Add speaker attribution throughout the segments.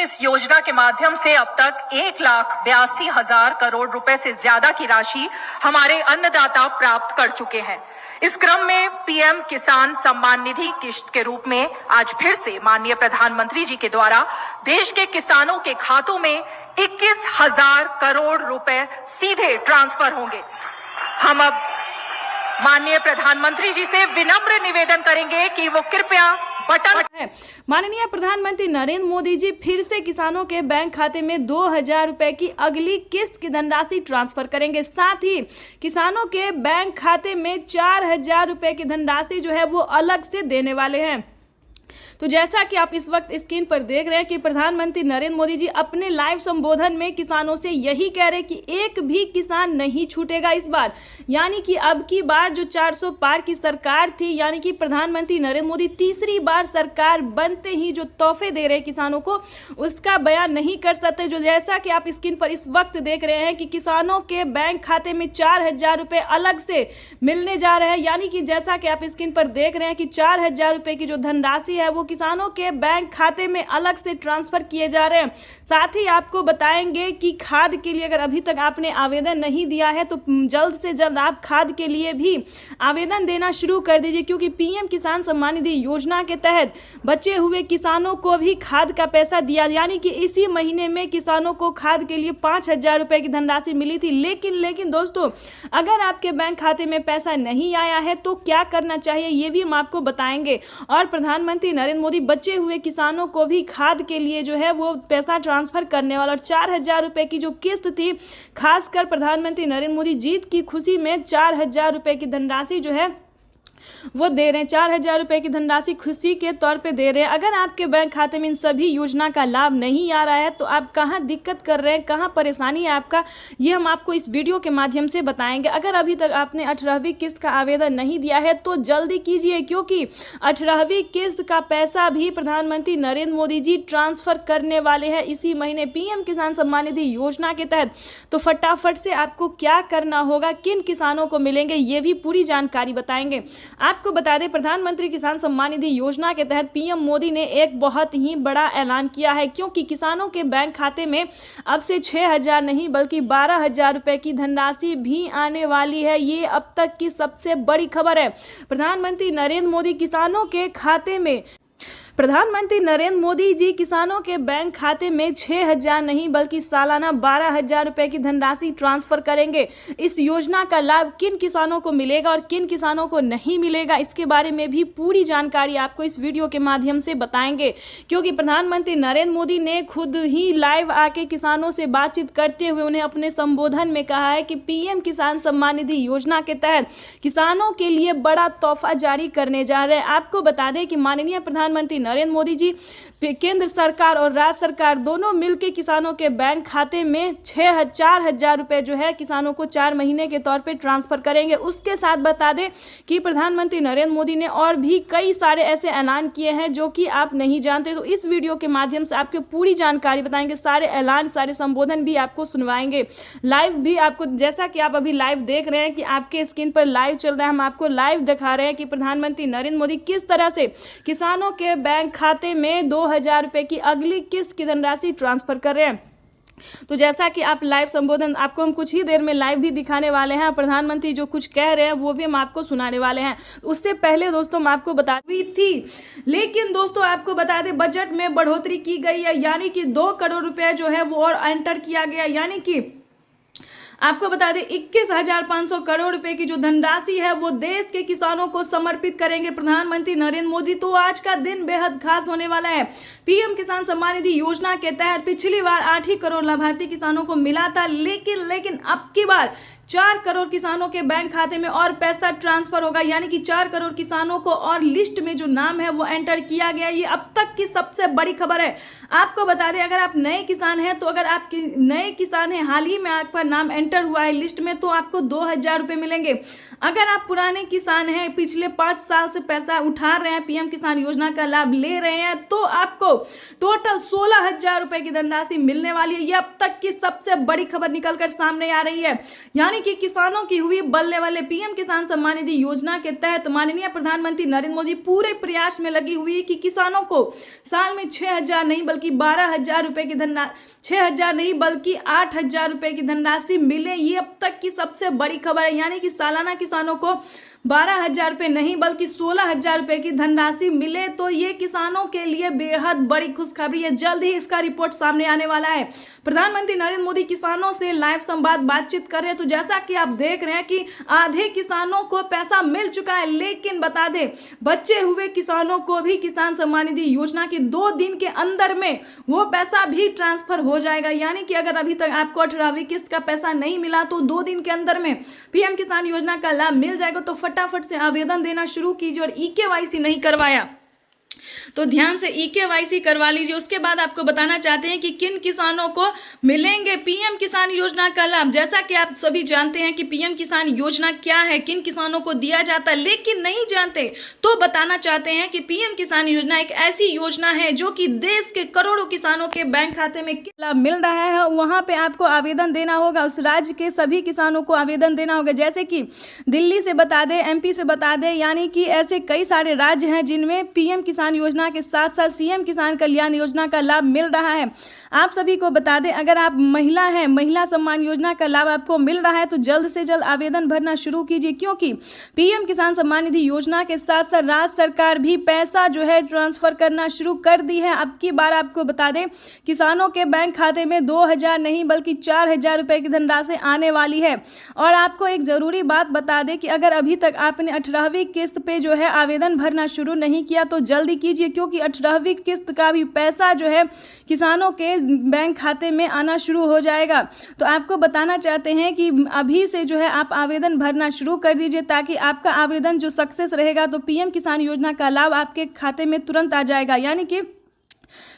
Speaker 1: इस योजना के माध्यम से अब तक 1,82,000 करोड़ रुपए से ज्यादा की राशि हमारे अन्नदाता प्राप्त कर चुके हैं। इस क्रम में पीएम किसान सम्मान निधि किश्त के रूप में आज फिर से माननीय प्रधानमंत्री जी के द्वारा देश के किसानों के खातों में 21,000 करोड़ रुपए सीधे ट्रांसफर होंगे। हम अब माननीय प्रधानमंत्री जी से विनम्र निवेदन करेंगे कि वो कृपया बटन
Speaker 2: है। माननीय प्रधानमंत्री नरेंद्र मोदी जी फिर से किसानों के बैंक खाते में 2,000 रुपए की अगली किस्त की धनराशि ट्रांसफर करेंगे। साथ ही किसानों के बैंक खाते में 4,000 रुपए की धनराशि जो है वो अलग से देने वाले हैं। तो जैसा कि आप इस वक्त स्क्रीन पर देख रहे हैं कि प्रधानमंत्री नरेंद्र मोदी जी अपने लाइव संबोधन में किसानों से यही कह रहे हैं कि एक भी किसान नहीं छूटेगा इस बार। यानी कि अब की बार जो 400 पार की सरकार थी, यानी कि प्रधानमंत्री नरेंद्र मोदी तीसरी बार सरकार बनते ही जो तोहफे दे रहे हैं किसानों को, उसका बयान नहीं कर सकते। जो जैसा कि आप स्क्रीन पर इस वक्त देख रहे हैं कि किसानों के बैंक खाते में 4,000 रुपए अलग से मिलने जा रहे हैं। यानी कि जैसा कि आप स्क्रीन पर देख रहे हैं कि 4,000 रुपए की जो धनराशि है वो किसानों के बैंक खाते में अलग से ट्रांसफर किए जा रहे हैं। साथ ही आपको बताएंगे कि खाद के लिए अगर अभी तक आपने आवेदन नहीं दिया है तो जल्द से जल्द आप खाद के लिए भी आवेदन देना शुरू कर दीजिए, क्योंकि पीएम किसान सम्मान निधि योजना के तहत बचे हुए किसानों को भी खाद का पैसा दिया। यानी कि इसी महीने में किसानों को खाद के लिए 5,000 रुपए की धनराशि मिली थी। लेकिन दोस्तों, अगर आपके बैंक खाते में पैसा नहीं आया है तो क्या करना चाहिए ये भी हम आपको बताएंगे। और प्रधानमंत्री नरेंद्र मोदी बचे हुए किसानों को भी खाद के लिए जो है वो पैसा ट्रांसफर करने वाला। और 4,000 रुपए की जो किस्त थी, खासकर प्रधानमंत्री नरेंद्र मोदी जीत की खुशी में 4,000 रुपए की धनराशि जो है वो दे रहे हैं। 4,000 रुपए की धनराशि खुशी के तौर पे दे रहे हैं। अगर आपके बैंक खाते में इन सभी योजना का लाभ नहीं आ रहा है तो आप कहां दिक्कत कर रहे हैं, कहां परेशानी है आपका, ये हम आपको इस वीडियो के माध्यम से बताएंगे। अगर अभी तक आपने 18वीं किस्त का आवेदन नहीं दिया है तो जल्दी कीजिए, क्योंकि 18वीं किस्त का पैसा भी प्रधानमंत्री नरेंद्र मोदी जी ट्रांसफर करने वाले हैं इसी महीने पीएम किसान सम्मान निधि योजना के तहत। तो फटाफट से आपको क्या करना होगा, किन किसानों को मिलेंगे, ये भी पूरी जानकारी बताएंगे। आपको बता दें, प्रधानमंत्री किसान सम्मान निधि योजना के तहत पीएम मोदी ने एक बहुत ही बड़ा ऐलान किया है, क्योंकि किसानों के बैंक खाते में अब से 6,000 नहीं बल्कि 12,000 रुपए की धनराशि भी आने वाली है। ये अब तक की सबसे बड़ी खबर है। प्रधानमंत्री नरेंद्र मोदी जी किसानों के बैंक खाते में 6,000 नहीं बल्कि सालाना 12,000 रुपए की धनराशि ट्रांसफर करेंगे। इस योजना का लाभ किन किसानों को मिलेगा और किन किसानों को नहीं मिलेगा, इसके बारे में भी पूरी जानकारी आपको इस वीडियो के माध्यम से बताएंगे, क्योंकि प्रधानमंत्री नरेंद्र मोदी ने खुद ही लाइव आके किसानों से बातचीत करते हुए उन्हें अपने संबोधन में कहा है कि पीएम किसान सम्मान निधि योजना के तहत किसानों के लिए बड़ा तोहफा जारी करने जा रहे हैं। आपको बता दें कि माननीय प्रधानमंत्री नरेंद्र मोदी जी केंद्र सरकार और राज्य सरकार दोनों मिलकर किसानों के बैंक खाते में 4,000 रुपए जो है किसानों को 4 महीने के तौर पे ट्रांसफर करेंगे। उसके साथ बता दें कि प्रधानमंत्री नरेंद्र मोदी ने और भी कई सारे ऐसे ऐलान किए हैं जो कि आप नहीं जानते। तो इस वीडियो के माध्यम से आपको पूरी जानकारी बताएंगे, सारे ऐलान, सारे संबोधन भी आपको सुनवाएंगे। लाइव भी आपको, जैसा कि आप अभी लाइव देख रहे हैं कि आपके स्क्रीन पर लाइव चल रहा है, हम आपको लाइव दिखा रहे हैं कि प्रधानमंत्री नरेंद्र मोदी किस तरह से किसानों के बैंक खाते में 2,000 रुपए की अगली किस्त की धनराशि ट्रांसफर कर रहे हैं। तो जैसा कि आप लाइव संबोधन आपको हम कुछ ही देर में लाइव भी दिखाने वाले हैं, प्रधानमंत्री जो कुछ कह रहे हैं वो भी हम आपको सुनाने वाले हैं। उससे पहले दोस्तों हम आपको बता दी थी, लेकिन दोस्तों आपको बता दें बजट में बढ़ोतरी की गई है, यानी कि 2 करोड़ रुपए जो है वो और एंटर किया गया। यानी कि आपको बता दें 21,500 करोड़ रुपए की जो धनराशि है वो देश के किसानों को समर्पित करेंगे प्रधानमंत्री नरेंद्र मोदी। तो आज का दिन बेहद खास होने वाला है। पीएम किसान सम्मान निधि योजना के तहत पिछली बार 8 ही करोड़ लाभार्थी किसानों को मिला था, लेकिन अब की बार 4 करोड़ किसानों के बैंक खाते में और पैसा ट्रांसफर होगा। यानी कि 4 करोड़ किसानों को और लिस्ट में जो नाम है वो एंटर किया गया। ये अब तक की सबसे बड़ी खबर है। आपको बता दें, अगर आप नए किसान हैं तो अगर आप नए किसान हैं, हाल ही में आपका नाम एंटर एंटर हुआ है लिस्ट में तो आपको 2,000 रुपये मिलेंगे। अगर आप पुराने किसान हैं, पिछले 5 साल से पैसा उठा रहे हैं, पीएम किसान योजना का लाभ ले रहे हैं, तो आपको टोटल 16,000 रुपये की धनराशि मिलने वाली है। ये अब तक की सबसे बड़ी खबर निकलकर सामने आ रही है। यानी कि किसानों की हुई बल्ले वाले पीएम किसान सम्मान निधि योजना के तहत माननीय प्रधानमंत्री नरेंद्र मोदी पूरे प्रयास में लगी हुई है कि किसानों को साल में 6,000 नहीं बल्कि 12,000 रुपये की धनराशि, 6,000 नहीं बल्कि 8,000 रुपये की धनराशि मिले। ये अब तक की सबसे बड़ी खबर है। यानी कि सालाना किसानों को 12,000 रुपये नहीं बल्कि 16,000 रुपये की धनराशि मिले, तो ये किसानों के लिए बेहद बड़ी खुशखबरी है। जल्द ही इसका रिपोर्ट सामने आने वाला है। प्रधानमंत्री नरेंद्र मोदी किसानों से लाइव संवाद बातचीत कर रहे हैं, तो जैसा कि आप देख रहे हैं कि आधे किसानों को पैसा मिल चुका है, लेकिन बता दें बचे हुए किसानों को भी किसान सम्मान निधि योजना के 2 दिन के अंदर में वो पैसा भी ट्रांसफर हो जाएगा। यानी कि अगर अभी तक आपको 18वीं किस्त का पैसा नहीं मिला तो 2 दिन के अंदर में पीएम किसान योजना का लाभ मिल जाएगा। तो फटाफट से आवेदन देना शुरू कीजिए। और ई-केवाईसी नहीं करवाया तो ध्यान से ई-केवाईसी करवा लीजिए। उसके बाद आपको बताना चाहते हैं कि किन किसानों को मिलेंगे पीएम किसान योजना का लाभ। जैसा कि आप सभी जानते हैं कि पीएम किसान योजना क्या है, किन किसानों को दिया जाता है, लेकिन नहीं जानते तो बताना चाहते हैं कि पीएम किसान योजना एक ऐसी योजना है जो कि देश के करोड़ों किसानों के बैंक खाते में लाभ मिल रहा है। वहां पे आपको आवेदन देना होगा, उस राज्य के सभी किसानों को आवेदन देना होगा। जैसे कि दिल्ली से बता दें, एमपी से बता दें, यानी कि ऐसे कई सारे राज्य हैं जिनमें पीएम किसान योजना के साथ साथ सीएम किसान कल्याण योजना का लाभ मिल रहा है। आप सभी को बता दें, अगर आप महिला हैं, महिला सम्मान योजना का लाभ आपको मिल रहा है तो जल्द से जल्द आवेदन भरना शुरू कीजिए, क्योंकि पीएम किसान सम्मान निधि योजना के साथ साथ राज्य सरकार भी पैसा जो है ट्रांसफर करना शुरू कर दी है। अब की बार आपको बता दें किसानों के बैंक खाते में 2,000 नहीं बल्कि 4,000 रुपये की धनराशि आने वाली है। और आपको एक जरूरी बात बता दें कि अगर अभी तक आपने 18वीं किस्त पे जो है आवेदन भरना शुरू नहीं किया तो जल्दी कीजिए, क्योंकि 18वीं किस्त का भी पैसा जो है किसानों के बैंक खाते में आना शुरू हो जाएगा। तो आपको बताना चाहते हैं कि अभी से जो है आप आवेदन भरना शुरू कर दीजिए, ताकि आपका आवेदन जो सक्सेस रहेगा तो पीएम किसान योजना का लाभ आपके खाते में तुरंत आ जाएगा। यानी कि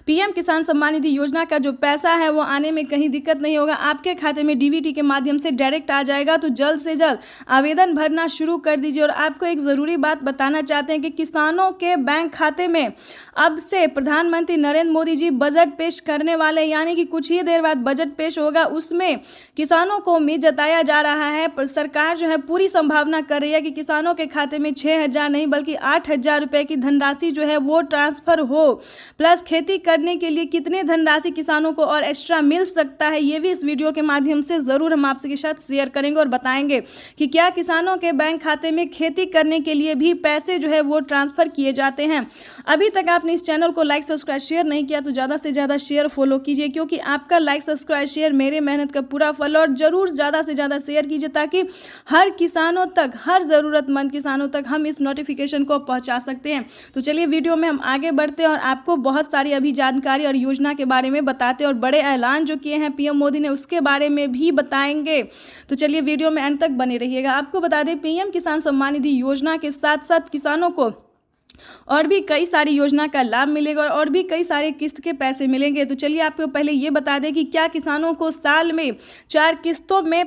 Speaker 2: पीएम किसान सम्मान निधि योजना का जो पैसा है वो आने में कहीं दिक्कत नहीं होगा, आपके खाते में डीबीटी के माध्यम से डायरेक्ट आ जाएगा। तो जल्द से जल्द आवेदन भरना शुरू कर दीजिए। और आपको एक ज़रूरी बात बताना चाहते हैं कि किसानों के बैंक खाते में अब से प्रधानमंत्री नरेंद्र मोदी जी बजट पेश करने वाले, यानी कि कुछ ही देर बाद बजट पेश होगा। उसमें किसानों को उम्मीद जताया जा रहा है, पर सरकार जो है पूरी संभावना कर रही है कि किसानों के खाते में 6,000 नहीं बल्कि 8,000 रुपये की धनराशि जो है वो ट्रांसफर हो। प्लस खेती करने के लिए कितने धनराशि किसानों को और एक्स्ट्रा मिल सकता है, ये भी इस वीडियो के माध्यम से ज़रूर हम आपसे के साथ शेयर करेंगे और बताएंगे कि क्या किसानों के बैंक खाते में खेती करने के लिए भी पैसे जो है वो ट्रांसफ़र किए जाते हैं। अभी तक आपने इस चैनल को लाइक सब्सक्राइब शेयर नहीं किया तो ज़्यादा से ज़्यादा शेयर फॉलो कीजिए, क्योंकि आपका लाइक सब्सक्राइब शेयर मेरे मेहनत का पूरा फल। और ज़रूर ज़्यादा से ज़्यादा शेयर कीजिए ताकि हर किसानों तक, हर ज़रूरतमंद किसानों तक हम इस नोटिफिकेशन को पहुँचा सकते हैं। तो चलिए वीडियो में हम आगे बढ़ते हैं और आपको बहुत सारी अभी जानकारी और योजना के बारे में बताते हैं और बड़े ऐलान जो किए हैं पीएम मोदी ने उसके बारे में भी बताएंगे। तो चलिए वीडियो में अंत तक बने रहिएगा। आपको बता दें पीएम किसान सम्मान निधि योजना के साथ साथ किसानों को और भी कई सारी योजना का लाभ मिलेगा और भी कई सारे किस्त के पैसे मिलेंगे। तो चलिए आपको पहले ये बता दें कि क्या किसानों को साल में 4 किस्तों में